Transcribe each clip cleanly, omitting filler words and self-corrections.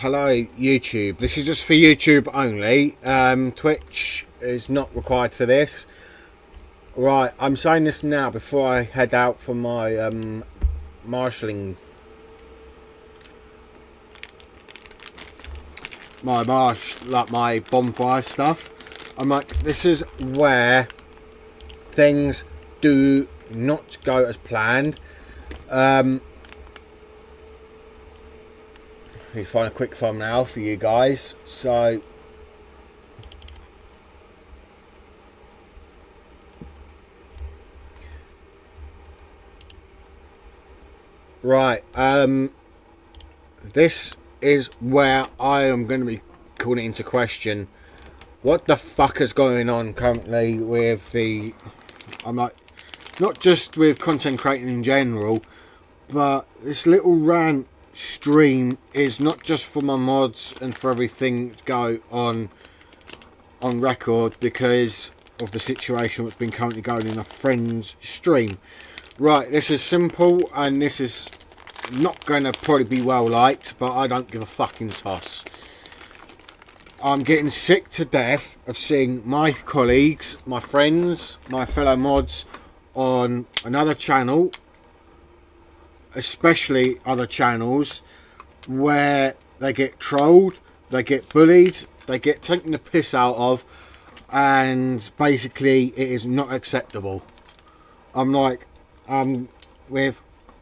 hello YouTube. This is just for YouTube only. Twitch is not required for this. Right, I'm saying this now before I head out for my marshalling. My bonfire stuff. I'm like, this is where things do not go as planned. Let me find a quick thumbnail for you guys. So, right, this is where I am going to be calling into question what the fuck is going on currently with the, I'm like, not just with content creating in general, but this little rant stream is not just for my mods and for everything to go on record because of the situation that's been currently going in a friend's stream. Right, this is simple and this is not going to probably be well liked, but I don't give a fucking toss. I'm getting sick to death of seeing my colleagues, my friends, my fellow mods on another channel, especially other channels, where they get trolled, they get bullied, they get taken the piss out of, and basically it is not acceptable. I'm like, with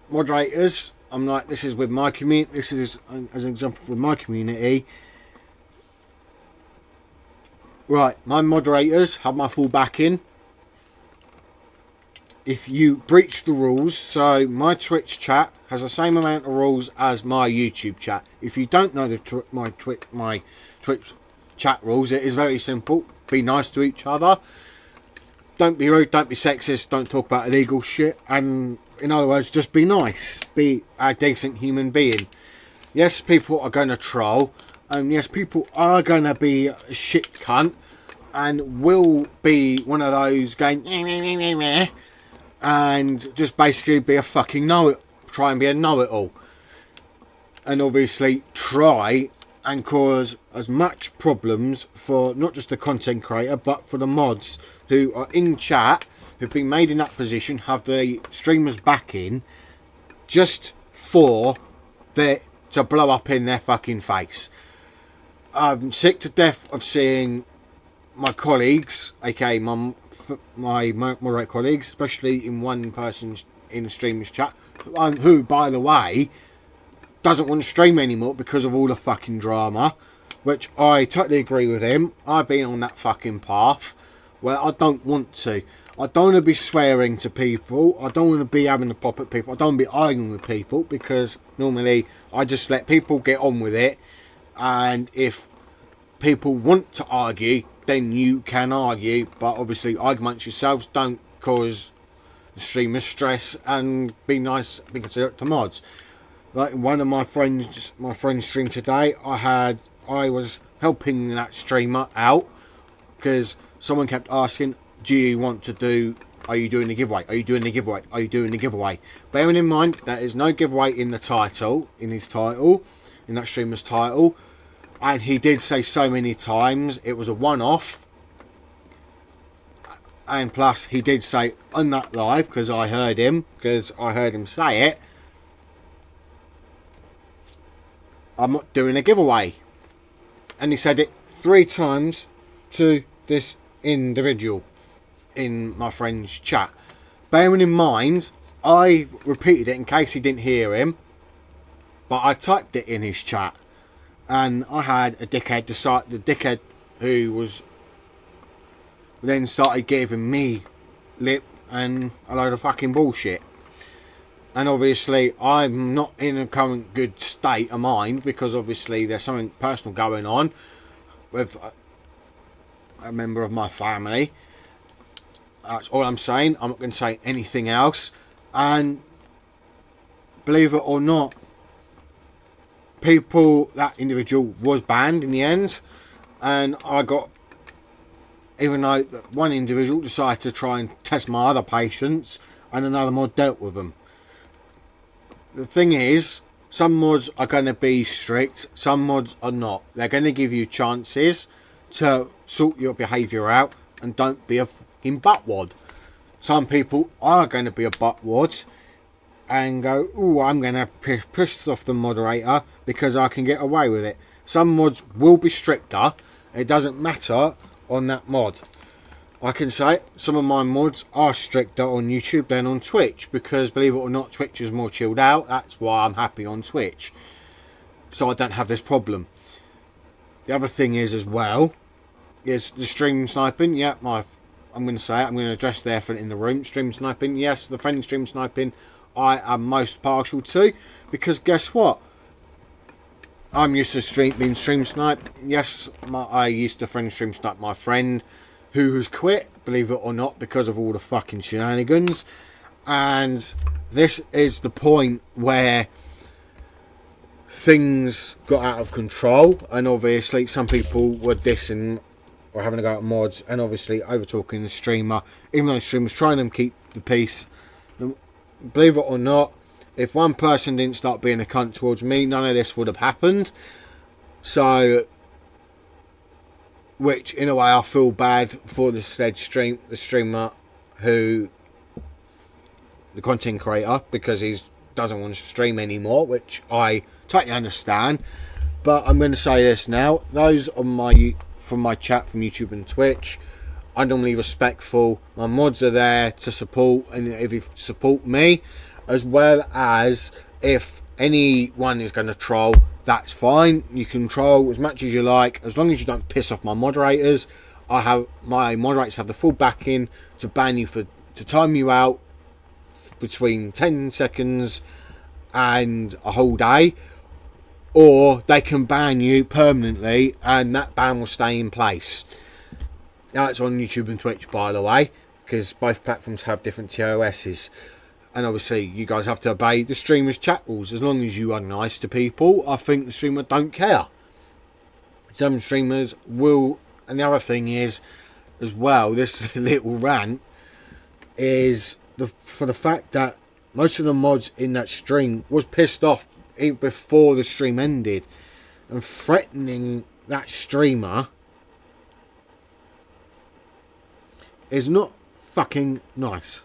moderators, I'm like, this is with my community, this is as an example with my community. Right, my moderators have my full backing. If you breach the rules, so my Twitch chat has the same amount of rules as my YouTube chat. If you don't know my Twitch chat rules, it is very simple. Be nice to each other. Don't be rude, don't be sexist, don't talk about illegal shit, and in other words, just be nice. Be a decent human being. Yes, people are going to troll, and yes, people are going to be a shit cunt, and will be one of those going and just basically be a fucking try and be a know-it-all, and obviously try and cause as much problems for not just the content creator but for the mods who are in chat, who've been made in that position, have the streamers back in, just for it to blow up in their fucking face. I'm sick to death of seeing my colleagues, aka my moderate colleagues, especially in one person's in the streamer's chat, who, by the way, doesn't want to stream anymore because of all the fucking drama, which I totally agree with him. I've been on that fucking path where I don't want to. I don't want to be swearing to people. I don't want to be having a pop at people. I don't want to be arguing with people, because normally I just let people get on with it, and if people want to argue, then you can argue, but obviously arguments yourselves don't cause the streamers stress, and be nice, be considerate to mods. Like one of my friends stream today, I was helping that streamer out because someone kept asking, do you want to do, are you doing the giveaway, are you doing the giveaway, are you doing the giveaway? Bearing in mind there is no giveaway in the title, in that streamer's title. And he did say so many times it was a one-off. And plus, he did say on that live, because I heard him say it, I'm not doing a giveaway. And he said it 3 times to this individual in my friend's chat. Bearing in mind, I repeated it in case he didn't hear him, but I typed it in his chat. And I had a dickhead decide, the dickhead who was then started giving me lip and a load of fucking bullshit. And obviously I'm not in a current good state of mind, because obviously there's something personal going on with a member of my family. That's all I'm saying. I'm not going to say anything else. And believe it or not, that individual was banned in the end, and I got, even though one individual decided to try and test my other patients, and another mod dealt with them. The thing is, Some mods are going to be strict, some mods are not. They're going to give you chances to sort your behaviour out and don't be a fucking buttwad. Some people are going to be a buttwad and go, oh, I'm going to push off the moderator because I can get away with it. Some mods will be stricter. It doesn't matter on that mod. I can say some of my mods are stricter on YouTube than on Twitch because, believe it or not, Twitch is more chilled out. That's why I'm happy on Twitch. So I don't have this problem. The other thing is as well, is the stream sniping. Yeah, I'm going to say it. I'm going to address the elephant in the room. Stream sniping. Yes, the friendly stream sniping I am most partial to. Because guess what? I'm used to being stream sniped. Yes, I used to friendly stream snipe my friend who has quit, believe it or not, because of all the fucking shenanigans. And this is the point where things got out of control, and obviously some people were dissing or having a go at mods and obviously over talking the streamer, even though the streamer was trying to keep the peace. Believe it or not, if one person didn't start being a cunt towards me, none of this would have happened. So, which in a way I feel bad for the streamer who, the content creator, because he doesn't want to stream anymore, which I totally understand. But I'm going to say this now: those on from my chat from YouTube and Twitch, I'm normally respectful. My mods are there to support, and if you support me, as well as if anyone is going to troll, that's fine. You can troll as much as you like, as long as you don't piss off my moderators. My moderators have the full backing to ban you to time you out between 10 seconds and a whole day, or they can ban you permanently and that ban will stay in place. Now it's on YouTube and Twitch, by the way, because both platforms have different TOSs. And obviously, you guys have to obey the streamer's chat rules. As long as you are nice to people, I think the streamer don't care. Some streamers will. And the other thing is, as well, this little rant is for the fact that most of the mods in that stream was pissed off even before the stream ended, and threatening that streamer is not fucking nice.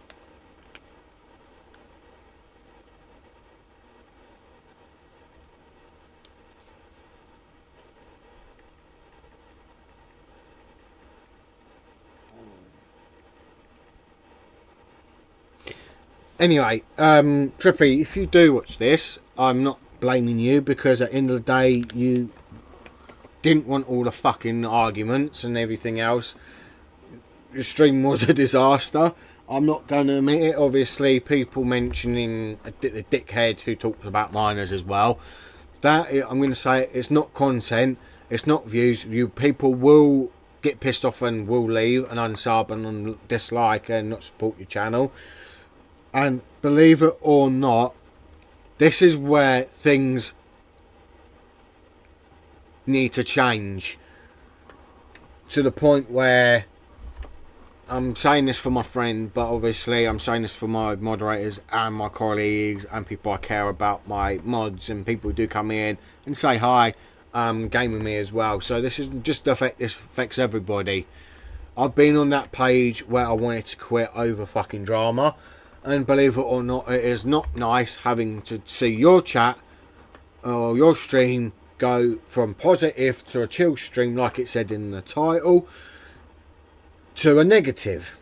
Anyway, Trippy, if you do watch this, I'm not blaming you, because at the end of the day, you didn't want all the fucking arguments and everything else. Your stream was a disaster. I'm not going to admit it. Obviously, people mentioning the dickhead who talks about minors as well. That, I'm going to say, it's not content, it's not views. You people will get pissed off and will leave and unsub and dislike and not support your channel. And believe it or not, this is where things need to change. To the point where, I'm saying this for my friend, but obviously I'm saying this for my moderators and my colleagues and people I care about, my mods and people who do come in and say hi, game with me as well. So this is just this affects everybody. I've been on that page where I wanted to quit over fucking drama. And believe it or not, it is not nice having to see your chat or your stream go from positive to a chill stream, like it said in the title, to a negative.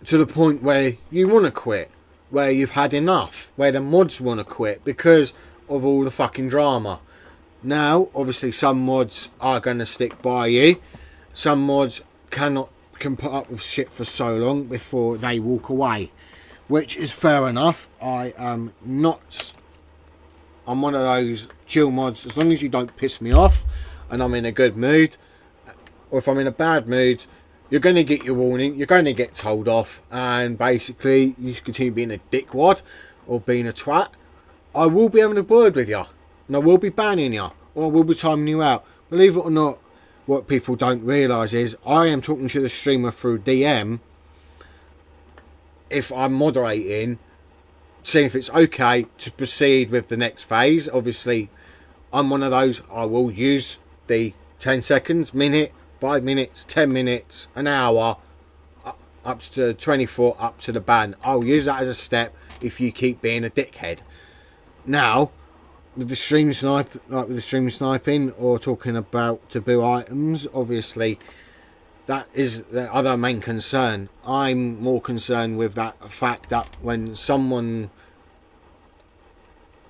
To the point where you want to quit, where you've had enough, where the mods want to quit because of all the fucking drama. Now, obviously, some mods are going to stick by you. Some mods can put up with shit for so long before they walk away, which is fair enough. I'm one of those chill mods. As long as you don't piss me off and I'm in a good mood, or if I'm in a bad mood, you're going to get your warning, you're going to get told off, and basically you continue being a dickwad or being a twat, I will be having a word with you and I will be banning you, or I will be timing you out. Believe it or not, what people don't realise is I am talking to the streamer through DM if I'm moderating seeing if it's okay to proceed with the next phase. Obviously, I'm one of those, I will use the 10 seconds, minute, 5 minutes, 10 minutes, an hour, up to 24, up to the ban. I'll use that as a step if you keep being a dickhead. Now, with the stream sniping or talking about taboo items, obviously that is the other main concern. I'm more concerned with that fact that when someone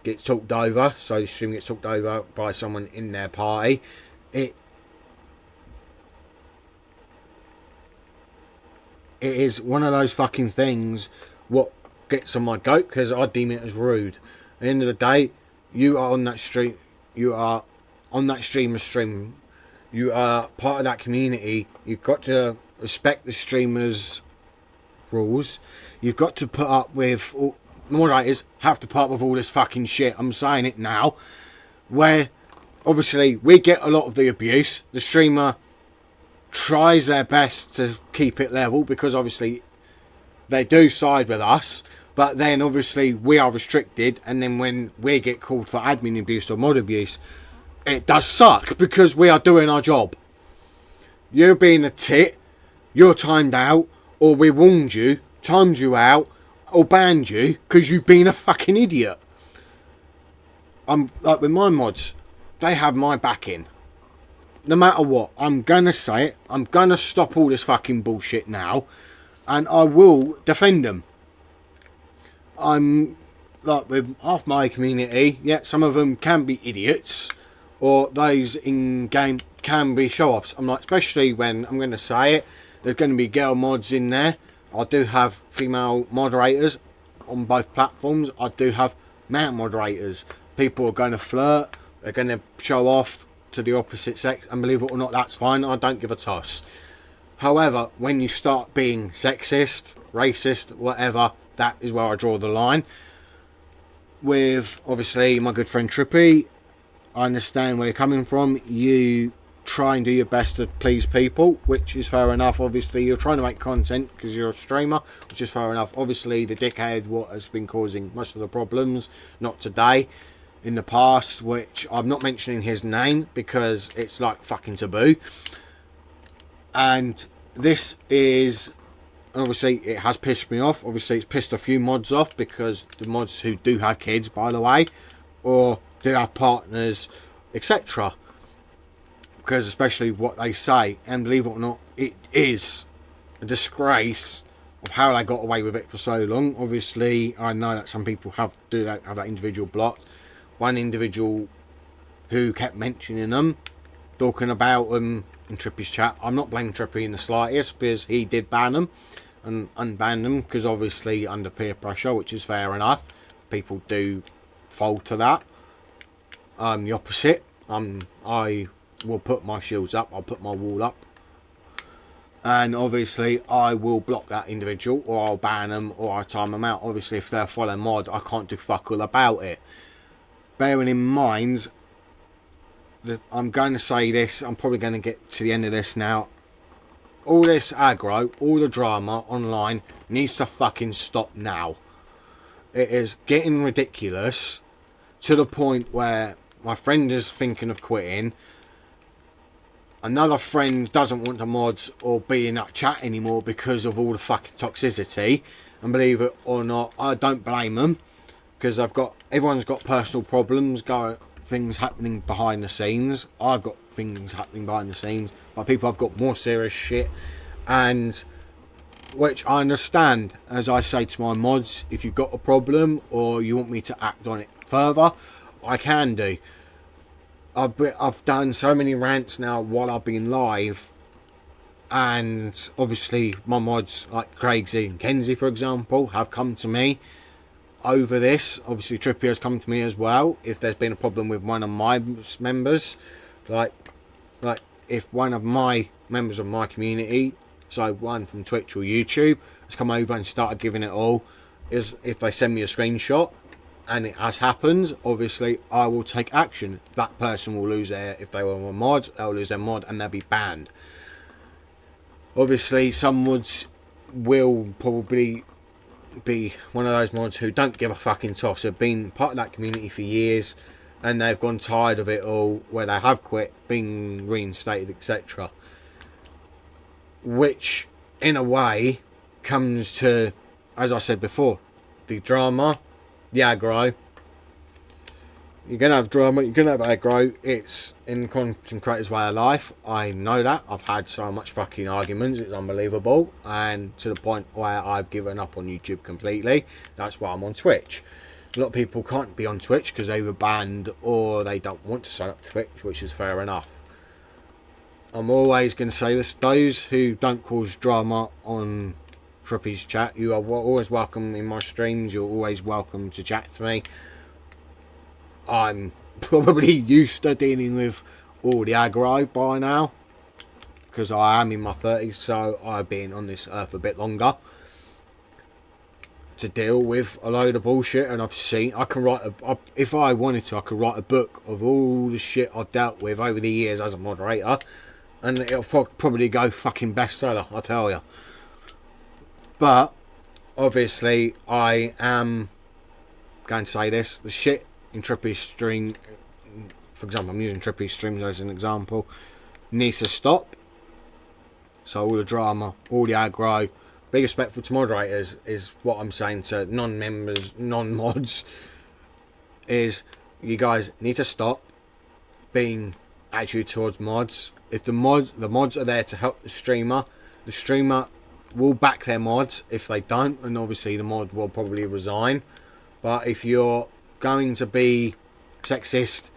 gets talked over, so the stream gets talked over by someone in their party, it is one of those fucking things what gets on my goat, because I deem it as rude. At the end of the day, you are on that stream, you are on that stream, you are part of that community. You've got to respect the streamers' rules. You've got to put up with moderators have to put up with all this fucking shit. I'm saying it now, where obviously we get a lot of the abuse. The streamer tries their best to keep it level, because obviously they do side with us, but then obviously we are restricted, and then when we get called for admin abuse or mod abuse, it does suck, because we are doing our job. You're being a tit, you're timed out, or we warned you, timed you out, or banned you because you've been a fucking idiot. I'm like with my mods, they have my backing. No matter what, I'm gonna say it. I'm gonna stop all this fucking bullshit now, and I will defend them. I'm like with half my community. Yeah, some of them can be idiots, or those in game can be show-offs. I'm like, especially when I'm gonna say it, there's gonna be girl mods in there. I do have female moderators on both platforms. I do have male moderators. People are going to flirt. They're going to show off to the opposite sex. And believe it or not, that's fine. I don't give a toss. However, when you start being sexist, racist, whatever, that is where I draw the line. With, obviously, my good friend Trippy, I understand where you're coming from. You try and do your best to please people, which is fair enough. Obviously, you're trying to make content because you're a streamer, which is fair enough. Obviously, the dickhead what has been causing most of the problems, not today, in the past, which I'm not mentioning his name because it's like fucking taboo. And this is, obviously, it has pissed me off. Obviously, it's pissed a few mods off, because the mods who do have kids, by the way, or do have partners, etc., because especially what they say, and believe it or not, it is a disgrace of how they got away with it for so long. Obviously, I know that some people have that individual blocked. One individual who kept mentioning them, talking about them in Trippy's chat. I'm not blaming Trippy in the slightest, because he did ban them and unban them, because obviously under peer pressure, which is fair enough. People do fold to that. The opposite. I will put my shields up, I'll put my wall up, and obviously I will block that individual, or I'll ban them, or I'll time them out. Obviously, if they're following mod, I can't do fuck all about it. Bearing in mind that I'm going to say this, I'm probably going to get to the end of this now, all this aggro, all the drama online needs to fucking stop now. It is getting ridiculous to the point where my friend is thinking of quitting. Another friend doesn't want to mods or be in that chat anymore because of all the fucking toxicity. And believe it or not, I don't blame them, because everyone's got personal problems, things happening behind the scenes. I've got things happening behind the scenes, but people have got more serious shit, and which I understand. As I say to my mods, if you've got a problem or you want me to act on it further, I can do. I've done so many rants now while I've been live, and obviously my mods like Craigsy and Kenzie, for example, have come to me over this. Obviously Trippy has come to me as well if there's been a problem with one of my members, like if one of my members of my community, so one from Twitch or YouTube, has come over and started giving it all, if they send me a screenshot and it has happened, obviously I will take action. That person will lose their, if they were a mod, they'll lose their mod and they'll be banned. Obviously some mods will probably be one of those mods who don't give a fucking toss, have been part of that community for years, and they've gone tired of it all, where they have quit, been reinstated, etc. Which, in a way, comes to, as I said before, the drama, the aggro. You're going to have drama, you're going to have aggro. It's in the content creator's way of life. I know that. I've had so much fucking arguments. It's unbelievable. And to the point where I've given up on YouTube completely. That's why I'm on Twitch. A lot of people can't be on Twitch because they were banned or they don't want to sign up to Twitch, which is fair enough. I'm always going to say this. Those who don't cause drama on Trippy's chat, you are always welcome in my streams. You're always welcome to chat to me. I'm probably used to dealing with all the aggro by now, because I am in my 30s, so I've been on this earth a bit longer to deal with a load of bullshit. And I've seen, I can write if I wanted to, I could write a book of all the shit I've dealt with over the years as a moderator, and it'll probably go fucking bestseller, I tell you. But obviously I am going to say this, the shit in Trippy's stream, for example, I'm using Trippy's stream as an example, needs to stop. So all the drama, all the aggro, be respectful to moderators is what I'm saying to non-members, non-mods, is you guys need to stop being attitude towards mods. If the mods are there to help the streamer will back their mods. If they don't, and obviously the mod will probably resign. But if you're going to be sexist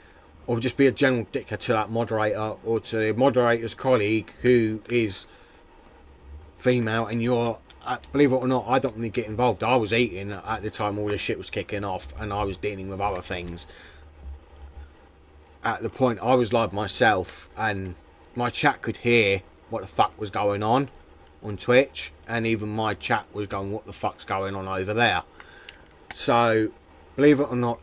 or just be a general dickhead to that moderator or to the moderator's colleague who is female, and you're, believe it or not, I don't really get involved. I was eating at the time all this shit was kicking off, and I was dealing with other things. At the point I was live myself, and my chat could hear what the fuck was going on Twitch, and even my chat was going, what the fuck's going on over there? So believe it or not,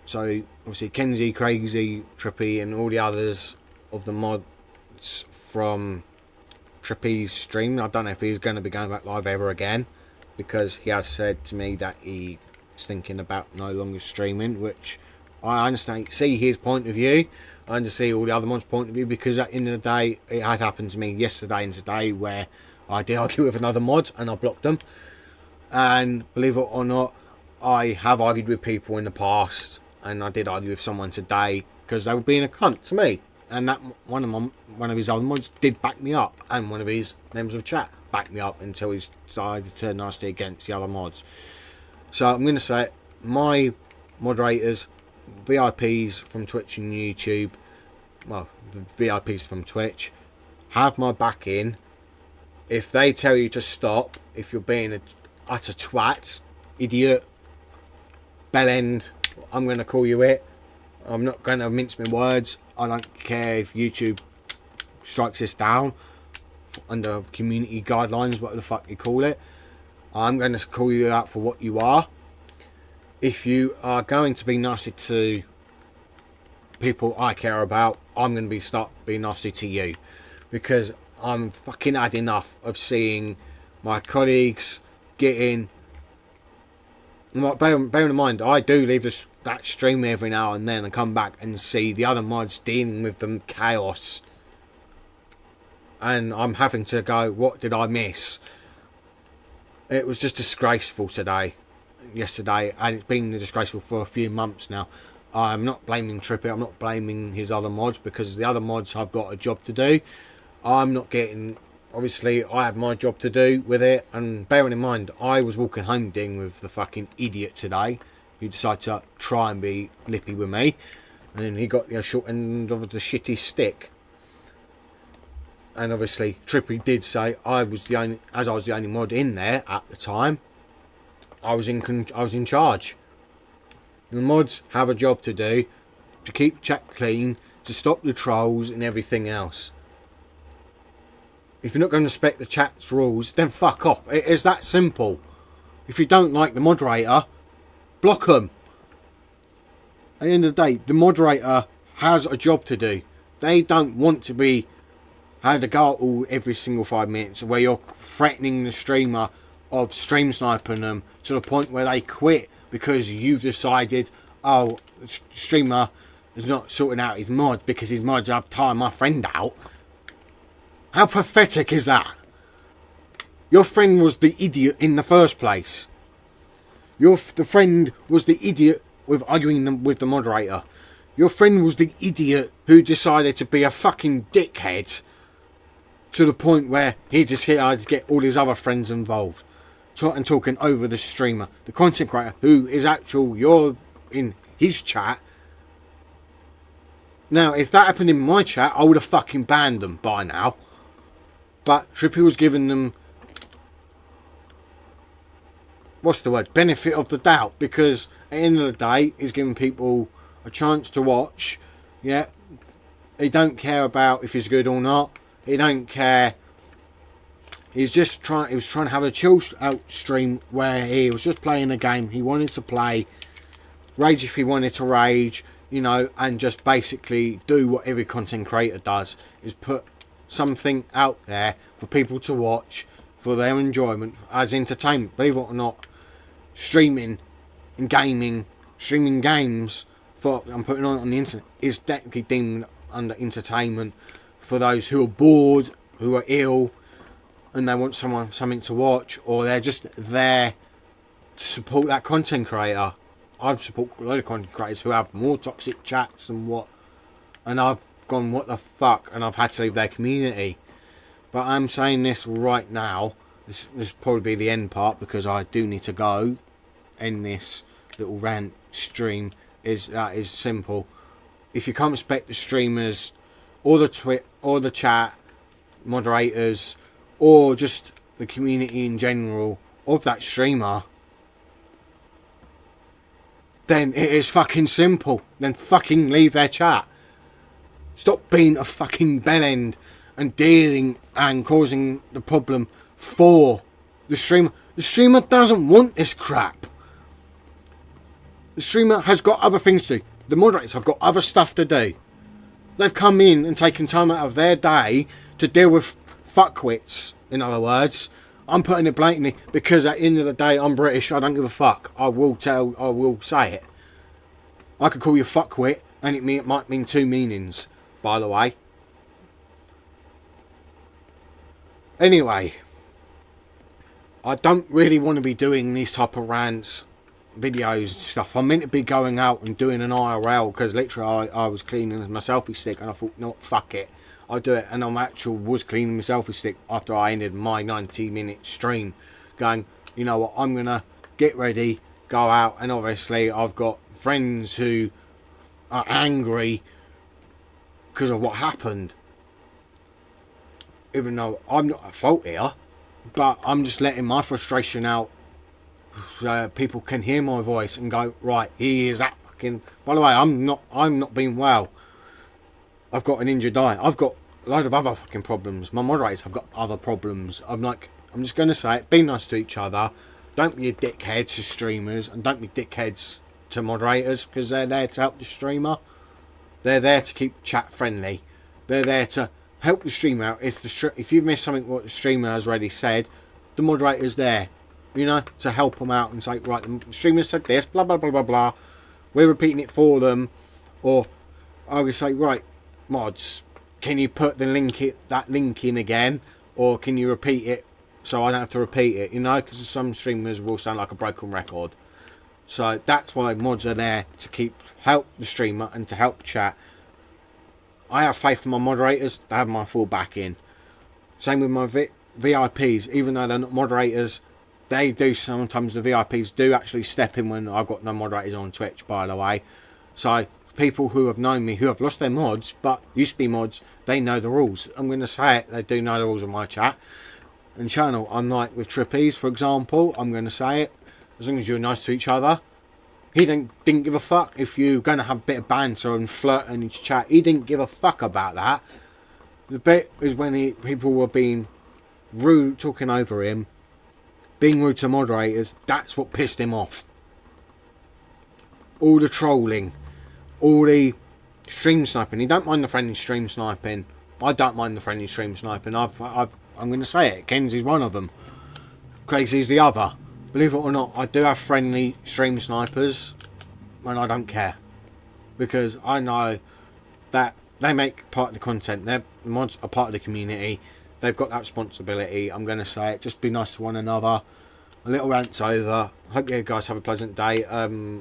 so obviously Kenzie, Crazy, Trippy and all the others of the mods from Trippy's stream, I don't know if he's going to be going back live ever again, because he has said to me that he's thinking about no longer streaming, which I understand, see his point of view. I understand all the other mods' point of view, because at the end of the day, it had happened to me yesterday and today where I did argue with another mod and I blocked them. And believe it or not, I have argued with people in the past, and I did argue with someone today because they were being a cunt to me, and that one of his other mods did back me up, and one of his members of chat backed me up until he decided to turn nasty against the other mods. So I'm going to say it, my moderators, VIPs from Twitch and YouTube, well, the VIPs from Twitch, have my back in. If they tell you to stop, if you're being a utter twat, idiot, bellend, I'm going to call you it. I'm not going to mince my words. I don't care if YouTube strikes this down under community guidelines, whatever the fuck you call it. I'm going to call you out for what you are. If you are going to be nasty to people I care about, I'm going to start being nasty to you, because I'm fucking had enough of seeing my colleagues getting. Bearing in mind, I do leave that stream every now and then and come back and see the other mods dealing with the chaos, and I'm having to go, what did I miss? It was just disgraceful yesterday, and it's been disgraceful for a few months now. I'm not blaming Trippy, I'm not blaming his other mods, because the other mods have got a job to do. I'm not getting, obviously I had my job to do with it, and bearing in mind I was walking home dealing with the fucking idiot today who decided to try and be lippy with me, and then he got the short end of the shitty stick. And obviously Trippy did say I was the only mod in there at the time, I was in charge. The mods have a job to do, to keep chat clean, to stop the trolls and everything else. If you're not going to respect the chat's rules, then fuck off. It is that simple. If you don't like the moderator, block them. At the end of the day, the moderator has a job to do. They don't want to be had to go out every single 5 minutes where you're threatening the streamer of stream sniping them to the point where they quit because you've decided, oh, the streamer is not sorting out his mod because his mods have tired my friend out. How pathetic is that? Your friend was the idiot in the first place. The friend was the idiot with arguing with the moderator. Your friend was the idiot who decided to be a fucking dickhead to the point where he just had to get all his other friends involved and talking over the streamer, the content creator who is you're in his chat. Now, if that happened in my chat, I would have fucking banned them by now. But Trippy was giving them, what's the word, benefit of the doubt, because at the end of the day, he's giving people a chance to watch. Yeah, he don't care about if he's good or not. He don't care. He was trying to have a chill out stream where he was just playing a game he wanted to play, rage if he wanted to rage, you know, and just basically do what every content creator does, is put something out there for people to watch for their enjoyment as entertainment. Believe it or not, streaming and gaming, streaming games for I'm putting on the internet is technically deemed under entertainment for those who are bored, who are ill, and they want something to watch, or they're just there to support that content creator. I support a lot of content creators who have more toxic chats and I've gone, what the fuck, and I've had to leave their community. But I'm saying this right now, this will probably be the end part because I do need to go end this little rant stream. That is simple. If you can't respect the streamers or the chat moderators or just the community in general of that streamer, then it is fucking simple. Then fucking leave their chat. Stop being a fucking bellend and dealing and causing the problem for the streamer. The streamer doesn't want this crap. The streamer has got other things to do. The moderators have got other stuff to do. They've come in and taken time out of their day to deal with fuckwits, in other words. I'm putting it blatantly because at the end of the day, I'm British. I don't give a fuck. I will say it. I could call you fuckwit and it might mean two meanings, by the way. Anyway, I don't really want to be doing these type of rants, videos and stuff. I'm meant to be going out and doing an IRL because literally I was cleaning my selfie stick and I thought, no, fuck it. I'll do it, and was cleaning my selfie stick after I ended my 90-minute stream, going, you know what, I'm gonna get ready, go out, and obviously I've got friends who are angry because of what happened, even though I'm not at fault here, but I'm just letting my frustration out so people can hear my voice and go, right, he is that fucking. By the way, I'm not being well. I've got an injured eye. I've got a load of other fucking problems. My moderators have got other problems. I'm just going to say it. Be nice to each other. Don't be a dickhead to streamers. And don't be dickheads to moderators. Because they're there to help the streamer. They're there to keep chat friendly. They're there to help the streamer out. If you've missed something what the streamer has already said, the moderator's there. You know, to help them out and say, right, the streamer said this, blah, blah, blah, blah, blah. We're repeating it for them. Or I would say, right, mods, can you put that link in again, or can you repeat it so I don't have to repeat it, you know, because some streamers will sound like a broken record. So that's why mods are there, to help the streamer and to help chat. I have faith in my moderators. They have my full backing. Same with my VIPs, even though they're not moderators, they do sometimes. The VIPs do actually step in when I've got no moderators on Twitch, by the way. So people who have known me, who have lost their mods but used to be mods, they know the rules. I'm going to say it, they do know the rules of my chat and channel. Unlike with Trippies, for example, I'm going to say it, as long as you're nice to each other. He didn't give a fuck if you're going to have a bit of banter and flirt in his chat. He didn't give a fuck about that. The bit is when people were being rude, talking over him, being rude to moderators. That's what pissed him off. All the trolling, all the stream sniping. He don't mind the friendly stream sniping. I don't mind the friendly stream sniping. I'm going to say it. Kenzie's one of them. Craigsy's the other. Believe it or not, I do have friendly stream snipers, and I don't care. Because I know that they make part of the content. Their mods are part of the community. They've got that responsibility. I'm going to say it. Just be nice to one another. A little rant's over. Hope you guys have a pleasant day.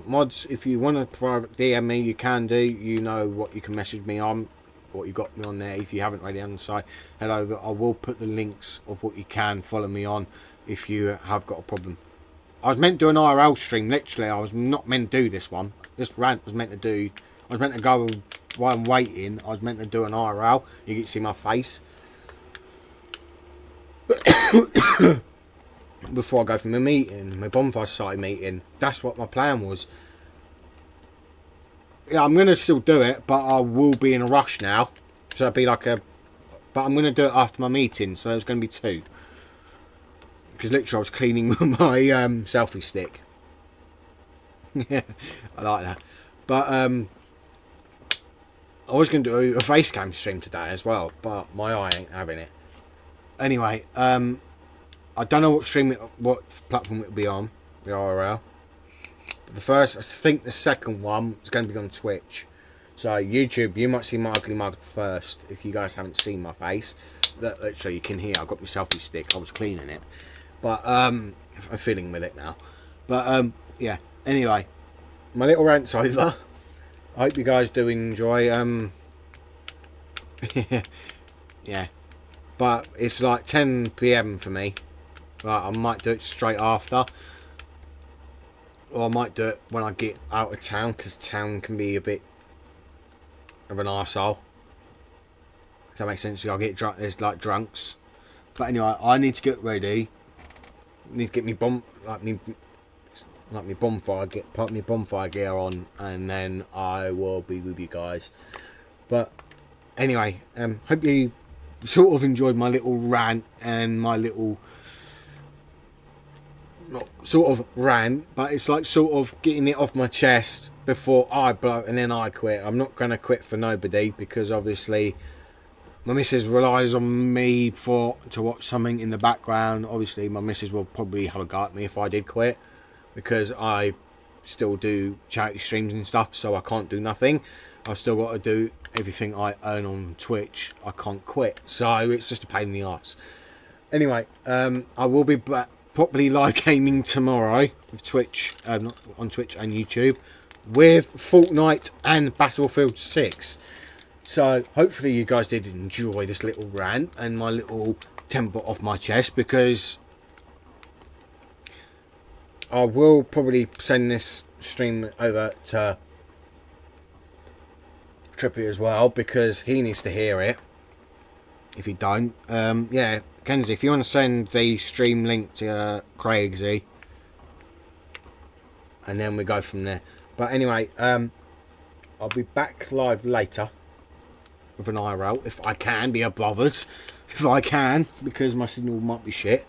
Mods, if you want to private DM me, you can do. You know what you can message me on. What you got me on there. If you haven't already on the site, head over. I will put the links of what you can follow me on if you have got a problem. I was meant to do an IRL stream. Literally, I was not meant to do this one. This rant was meant to do. I was meant to go while I'm waiting. I was meant to do an IRL. You can see my face. Before I go from my meeting, my bonfire society meeting. That's what my plan was. Yeah, I'm going to still do it, but I will be in a rush now. So it'll be like a... But I'm going to do it after my meeting, so there's going to be 2. Because literally I was cleaning with my selfie stick. Yeah, I like that. But I was going to do a face cam stream today as well, but my eye ain't having it. Anyway, I don't know what platform it will be on, the IRL. But the first, I think the second one is going to be on Twitch. So YouTube, you might see my ugly mug first if you guys haven't seen my face. Literally, you can hear I've got my selfie stick. I was cleaning it. But I'm feeling with it now. But yeah. Anyway, my little rant's over. I hope you guys do enjoy. Yeah. But it's like 10 PM for me. Right, I might do it straight after. Or I might do it when I get out of town, because town can be a bit of an arsehole. If that makes sense. I'll get drunk. There's like drunks. But anyway, I need to get ready. Need to get me bonfire, put me bonfire gear on, and then I will be with you guys. But anyway, hope you sort of enjoyed my little rant and my little not sort of rant, but it's like sort of getting it off my chest before I blow and then I quit. I'm not going to quit for nobody, because obviously my missus relies on me to watch something in the background. Obviously my missus will probably have a go at me if I did quit, because I still do charity streams and stuff, so I can't do nothing. I've still got to do everything I earn on Twitch. I can't quit, so it's just a pain in the arse. Anyway, I will be back properly live gaming tomorrow with Twitch, on Twitch and YouTube, with Fortnite and Battlefield 6. So hopefully you guys did enjoy this little rant and my little temper off my chest, because I will probably send this stream over to Trippy as well, because he needs to hear it. If you don't, yeah, Kenzie, if you want to send the stream link to Craigsy, and then we go from there. But anyway, I'll be back live later with an IRL if I can be a bothered, if I can, because my signal might be shit.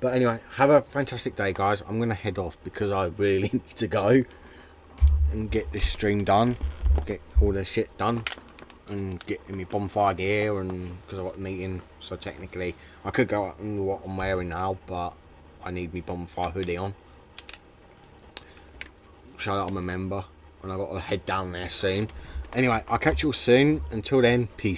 But anyway, have a fantastic day, guys. I'm going to head off because I really need to go and get this stream done, get all the shit done, and get me bonfire gear, and because I've got a meeting, so technically I could go out in what I'm wearing now, but I need me bonfire hoodie on, show that I'm a member, and I've got to head down there soon. Anyway, I'll catch you all soon. Until then, peace.